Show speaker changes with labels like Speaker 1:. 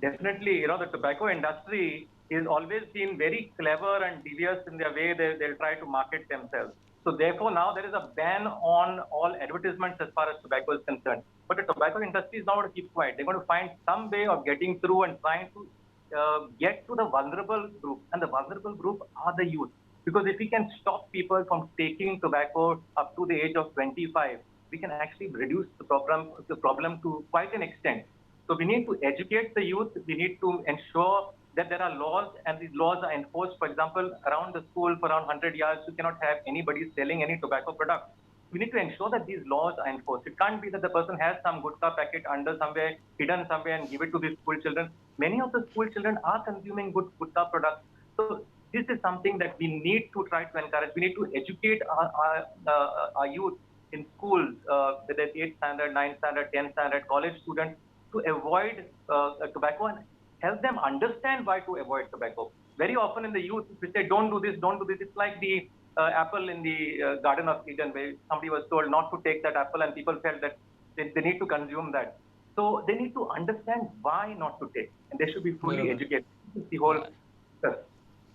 Speaker 1: Definitely, the tobacco industry is always been very clever and devious in their way they'll try to market themselves. So therefore, now there is a ban on all advertisements as far as tobacco is concerned. But the tobacco industry is not going to keep quiet. They're going to find some way of getting through and trying to get to the vulnerable group. And the vulnerable group are the youth. Because if we can stop people from taking tobacco up to the age of 25, we can actually reduce the problem to quite an extent. So we need to educate the youth. We need to ensure that there are laws and these laws are enforced. For example, around the school for around 100 yards, you cannot have anybody selling any tobacco product. We need to ensure that these laws are enforced. It can't be that the person has some gutka packet under somewhere, hidden somewhere, and give it to the school children. Many of the school children are consuming good gutka products. So this is something that we need to try to encourage. We need to educate our youth in schools, whether it's 8th standard, 9th standard, 10th standard, college students, to avoid tobacco and help them understand why to avoid tobacco. Very often in the youth, we say, don't do this, don't do this. It's like the apple in the Garden of Eden, where somebody was told not to take that apple, and people felt that they need to consume that. So they need to understand why not to take, and they should be fully
Speaker 2: बरोबर.
Speaker 1: educated. This is the whole.